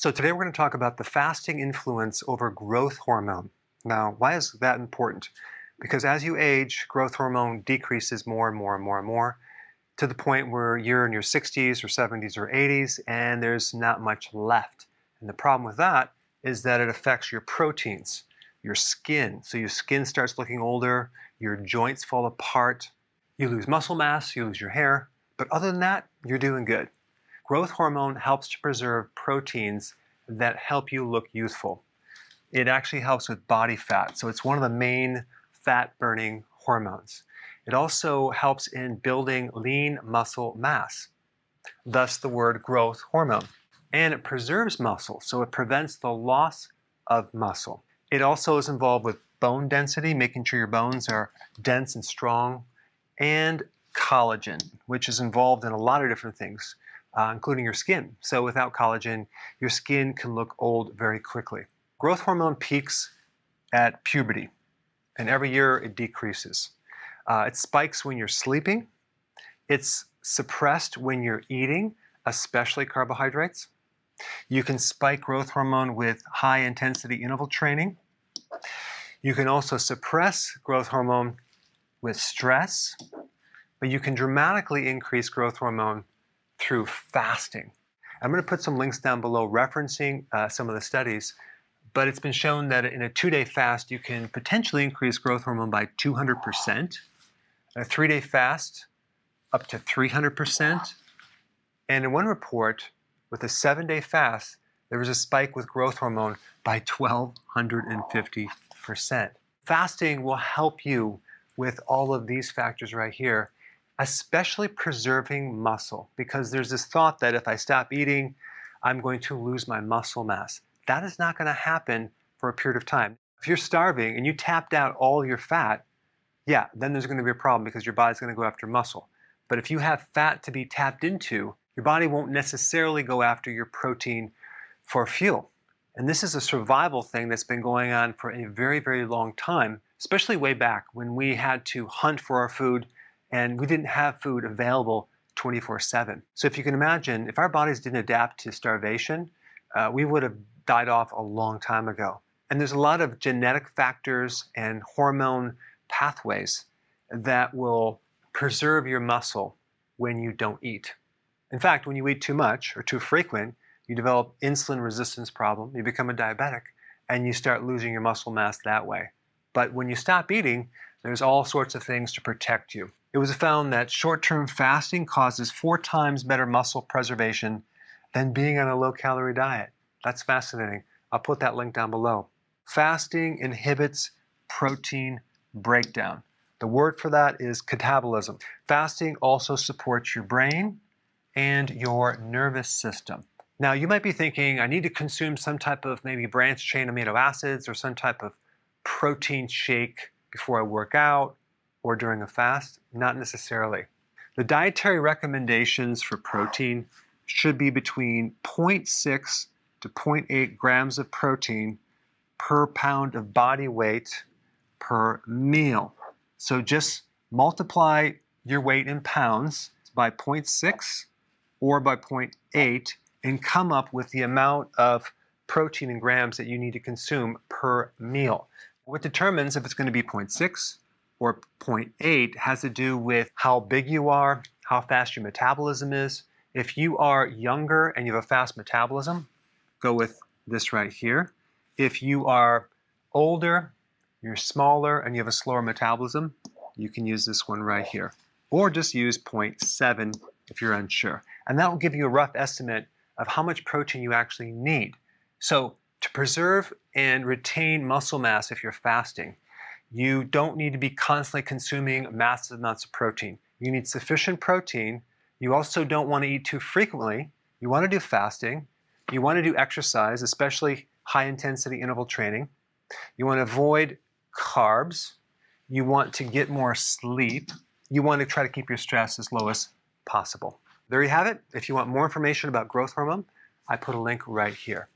So today we're going to talk about the fasting influence over growth hormone. Now, why is that important? Because as you age, growth hormone decreases more and more and more and more to the point where you're in your 60s or 70s or 80s and there's not much left. And the problem with that is that it affects your proteins, your skin. So your skin starts looking older, your joints fall apart, you lose muscle mass, you lose your hair. But other than that, you're doing good. Growth hormone helps to preserve proteins that help you look youthful. It actually helps with body fat, so it's one of the main fat-burning hormones. It also helps in building lean muscle mass, thus the word growth hormone. And it preserves muscle, so it prevents the loss of muscle. It also is involved with bone density, making sure your bones are dense and strong, and collagen, which is involved in a lot of different things, including your skin. So without collagen, your skin can look old very quickly. Growth hormone peaks at puberty, and every year it decreases. It spikes when you're sleeping. It's suppressed when you're eating, especially carbohydrates. You can spike growth hormone with high-intensity interval training. You can also suppress growth hormone with stress, but you can dramatically increase growth hormone through fasting. I'm going to put some links down below referencing some of the studies, but it's been shown that in a 2-day fast, you can potentially increase growth hormone by 200%, in a 3-day fast, up to 300%, and in one report, with a 7-day fast, there was a spike with growth hormone by 1,250%. Fasting will help you with all of these factors right here, especially preserving muscle, because there's this thought that if I stop eating, I'm going to lose my muscle mass. That is not going to happen for a period of time. If you're starving and you tapped out all your fat, yeah, then there's going to be a problem because your body's going to go after muscle. But if you have fat to be tapped into, your body won't necessarily go after your protein for fuel. And this is a survival thing that's been going on for a very, very long time, especially way back when we had to hunt for our food and we didn't have food available 24/7. So if you can imagine, if our bodies didn't adapt to starvation, we would have died off a long time ago. And there's a lot of genetic factors and hormone pathways that will preserve your muscle when you don't eat. In fact, when you eat too much or too frequent, you develop insulin resistance problem, you become a diabetic, and you start losing your muscle mass that way. But when you stop eating, there's all sorts of things to protect you. It was found that short-term fasting causes 4 times better muscle preservation than being on a low-calorie diet. That's fascinating. I'll put that link down below. Fasting inhibits protein breakdown. The word for that is catabolism. Fasting also supports your brain and your nervous system. Now, you might be thinking, I need to consume some type of maybe branched-chain amino acids or some type of protein shake before I work out or during a fast. Not necessarily. The dietary recommendations for protein should be between 0.6 to 0.8 grams of protein per pound of body weight per meal. So just multiply your weight in pounds by 0.6 or by 0.8 and come up with the amount of protein in grams that you need to consume per meal. What determines if it's going to be 0.6 or 0.8 has to do with how big you are, how fast your metabolism is. If you are younger and you have a fast metabolism, go with this right here. If you are older, you're smaller, and you have a slower metabolism, you can use this one right here. Or just use 0.7 if you're unsure. And that will give you a rough estimate of how much protein you actually need. So to preserve and retain muscle mass if you're fasting, you don't need to be constantly consuming massive amounts of protein. You need sufficient protein. You also don't want to eat too frequently. You want to do fasting. You want to do exercise, especially high-intensity interval training. You want to avoid carbs. You want to get more sleep. You want to try to keep your stress as low as possible. There you have it. If you want more information about growth hormone, I put a link right here.